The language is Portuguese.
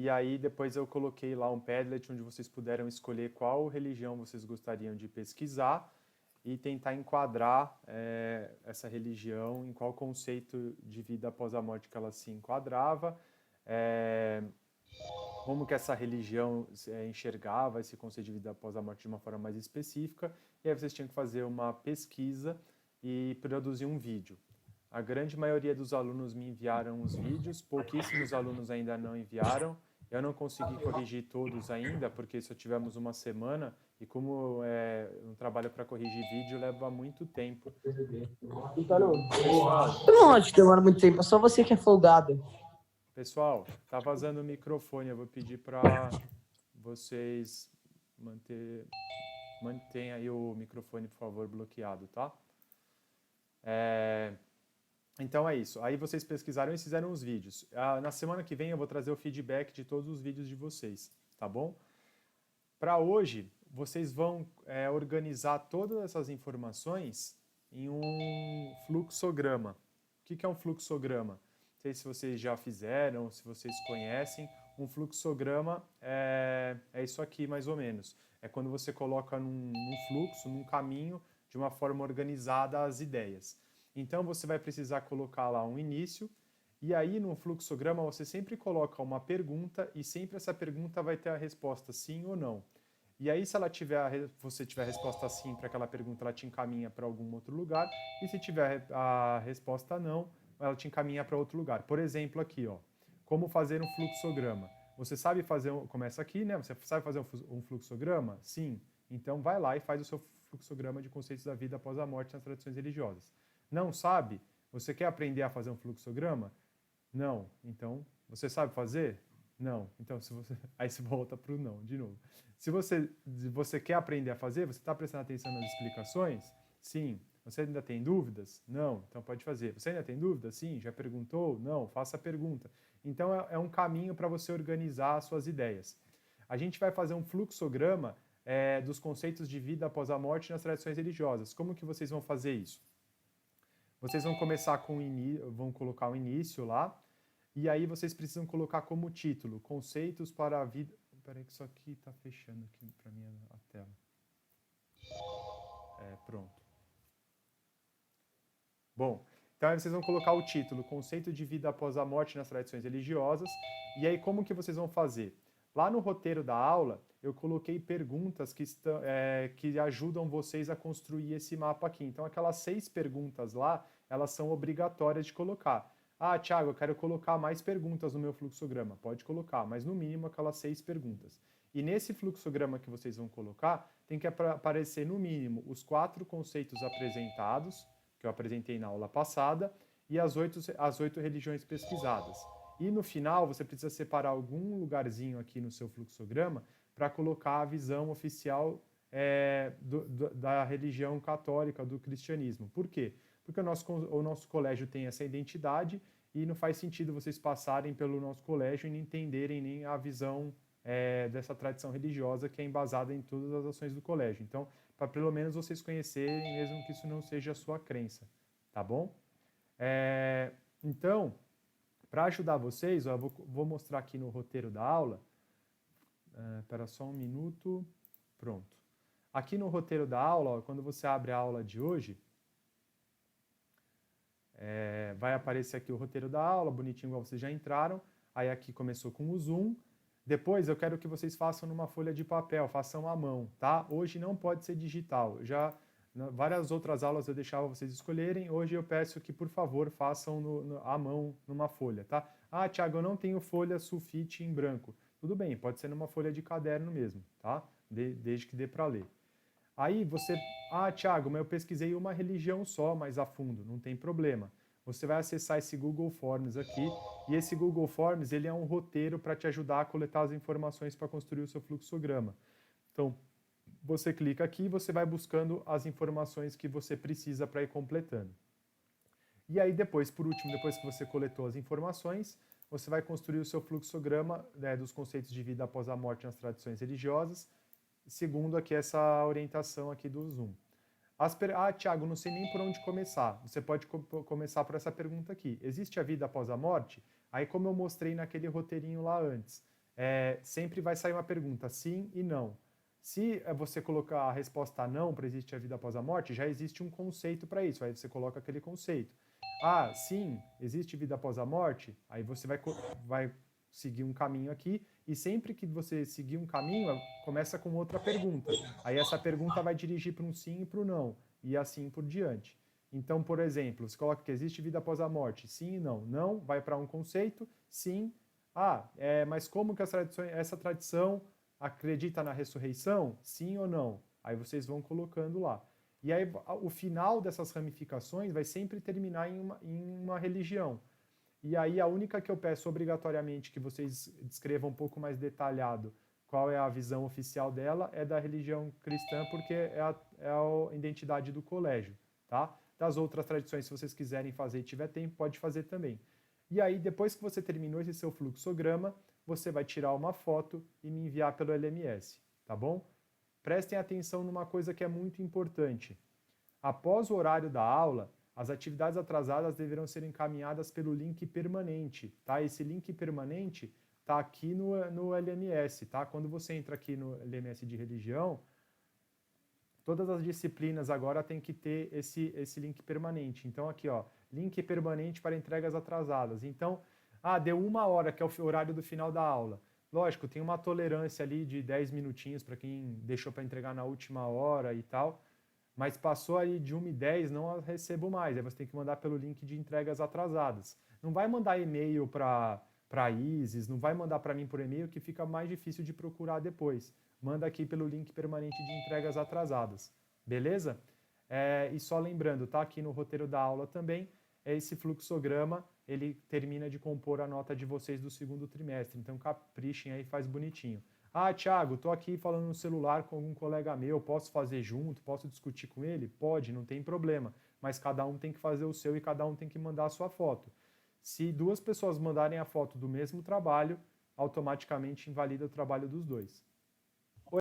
E aí depois eu coloquei lá um Padlet onde vocês puderam escolher qual religião vocês gostariam de pesquisar e tentar enquadrar essa religião, em qual conceito de vida após a morte que ela se enquadrava, é, como que essa religião enxergava esse conceito de vida após a morte de uma forma mais específica, e aí vocês tinham que fazer uma pesquisa e produzir um vídeo. A grande maioria dos alunos me enviaram os vídeos, pouquíssimos alunos ainda não enviaram. Eu não consegui corrigir todos ainda, porque só tivemos uma semana, e como um trabalho para corrigir vídeo leva muito tempo. Pessoal, Não acho que demora muito tempo, é só você que é folgado. pessoal, tá vazando o microfone, eu vou pedir para vocês mantenha aí o microfone, por favor, bloqueado, tá? Então é isso. Aí vocês pesquisaram e fizeram os vídeos. Na semana que vem eu vou trazer o feedback de todos os vídeos de vocês, tá bom? Para hoje, vocês vão organizar todas essas informações em um fluxograma. O que é um fluxograma? Não sei se vocês já fizeram, se vocês conhecem. Um fluxograma é isso aqui, mais ou menos. É quando você coloca num fluxo, num caminho, de uma forma organizada as ideias. Então, você vai precisar colocar lá um início, e aí no fluxograma você sempre coloca uma pergunta, e sempre essa pergunta vai ter a resposta sim ou não. E aí, se você tiver a resposta sim para aquela pergunta, ela te encaminha para algum outro lugar. E se tiver a resposta não, ela te encaminha para outro lugar. Por exemplo, aqui, ó, como fazer um fluxograma. Você sabe fazer, começa aqui, né? Você sabe fazer um fluxograma? Sim. Então, vai lá e faz o seu fluxograma de conceitos da vida após a morte nas tradições religiosas. Não sabe? Você quer aprender a fazer um fluxograma? Não. Então, você sabe fazer? Não. Então, se você... aí você volta para o não, de novo. Se você quer aprender a fazer, você está prestando atenção nas explicações? Sim. Você ainda tem dúvidas? Não. Então pode fazer. Você ainda tem dúvidas? Sim. Já perguntou? Não. Faça a pergunta. Então é um caminho para você organizar as suas ideias. A gente vai fazer um fluxograma dos conceitos de vida após a morte nas tradições religiosas. Como que vocês vão fazer isso? Vocês vão começar vão colocar o início lá, e aí vocês precisam colocar como título conceitos para a vida. Peraí que isso aqui está fechando aqui para mim a tela. Pronto. Bom, então aí vocês vão colocar o título conceito de vida após a morte nas tradições religiosas. E aí como que vocês vão fazer? Lá no roteiro da aula, eu coloquei perguntas que ajudam vocês a construir esse mapa aqui. Então, aquelas 6 perguntas lá, elas são obrigatórias de colocar. Ah, Thiago, eu quero colocar mais perguntas no meu fluxograma. Pode colocar, mas no mínimo aquelas 6 perguntas. E nesse fluxograma que vocês vão colocar, tem que aparecer no mínimo os 4 conceitos apresentados, que eu apresentei na aula passada, e as 8 religiões pesquisadas. E no final, você precisa separar algum lugarzinho aqui no seu fluxograma para colocar a visão oficial da religião católica, do cristianismo. Por quê? Porque o nosso colégio tem essa identidade e não faz sentido vocês passarem pelo nosso colégio e não entenderem nem a visão dessa tradição religiosa que é embasada em todas as ações do colégio. Então, para pelo menos vocês conhecerem, mesmo que isso não seja a sua crença, tá bom? Então, para ajudar vocês, eu vou mostrar aqui no roteiro da aula. Espera só um minuto. Pronto. Aqui no roteiro da aula, quando você abre a aula de hoje, vai aparecer aqui o roteiro da aula, bonitinho igual vocês já entraram. Aí aqui começou com o Zoom. Depois eu quero que vocês façam numa folha de papel, façam à mão, tá? Hoje não pode ser digital. Já várias outras aulas eu deixava vocês escolherem. Hoje eu peço que, por favor, façam à mão numa folha, tá? Ah, Thiago, eu não tenho folha sulfite em branco. Tudo bem, pode ser numa folha de caderno mesmo, tá? Desde que dê para ler. Aí você... Ah, Thiago, mas eu pesquisei uma religião só mais a fundo. Não tem problema. Você vai acessar esse Google Forms aqui, e esse Google Forms ele é um roteiro para te ajudar a coletar as informações para construir o seu fluxograma. Então, você clica aqui e você vai buscando as informações que você precisa para ir completando. E aí depois, por último, depois que você coletou as informações, você vai construir o seu fluxograma dos conceitos de vida após a morte nas tradições religiosas, segundo aqui essa orientação aqui do Zoom. Thiago, não sei nem por onde começar. Você pode começar por essa pergunta aqui. Existe a vida após a morte? Aí, como eu mostrei naquele roteirinho lá antes, sempre vai sair uma pergunta, sim e não. Se você colocar a resposta não para existe a vida após a morte, já existe um conceito para isso, aí você coloca aquele conceito. Ah, sim, existe vida após a morte, aí você vai seguir um caminho aqui, e sempre que você seguir um caminho, começa com outra pergunta. Aí essa pergunta vai dirigir para um sim e para o não, e assim por diante. Então, por exemplo, você coloca que existe vida após a morte, sim e não. Não, vai para um conceito, sim. Mas como que essa tradição acredita na ressurreição? Sim ou não? Aí vocês vão colocando lá. E aí o final dessas ramificações vai sempre terminar em uma religião. E aí a única que eu peço obrigatoriamente que vocês descrevam um pouco mais detalhado qual é a visão oficial dela é da religião cristã, porque é a identidade do colégio, tá? Das outras tradições, se vocês quiserem fazer e tiver tempo, pode fazer também. E aí, depois que você terminou esse seu fluxograma, você vai tirar uma foto e me enviar pelo LMS, tá bom? Prestem atenção numa coisa que é muito importante. Após o horário da aula, as atividades atrasadas deverão ser encaminhadas pelo link permanente, tá? Esse link permanente está aqui no LMS, tá? Quando você entra aqui no LMS de religião, todas as disciplinas agora tem que ter esse link permanente. Então aqui, ó, link permanente para entregas atrasadas. Então, deu 1 hora, que é o horário do final da aula. Lógico, tem uma tolerância ali de 10 minutinhos para quem deixou para entregar na última hora e tal, mas passou aí de 1h10, não a recebo mais. Aí você tem que mandar pelo link de entregas atrasadas. Não vai mandar e-mail para Isis, não vai mandar para mim por e-mail, que fica mais difícil de procurar depois. Manda aqui pelo link permanente de entregas atrasadas. Beleza? E só lembrando, tá aqui no roteiro da aula também, esse fluxograma, ele termina de compor a nota de vocês do segundo trimestre. Então caprichem aí, faz bonitinho. Thiago, tô aqui falando no celular com algum colega meu, posso fazer junto, posso discutir com ele? Pode, não tem problema. Mas cada um tem que fazer o seu e cada um tem que mandar a sua foto. Se 2 pessoas mandarem a foto do mesmo trabalho, automaticamente invalida o trabalho dos 2.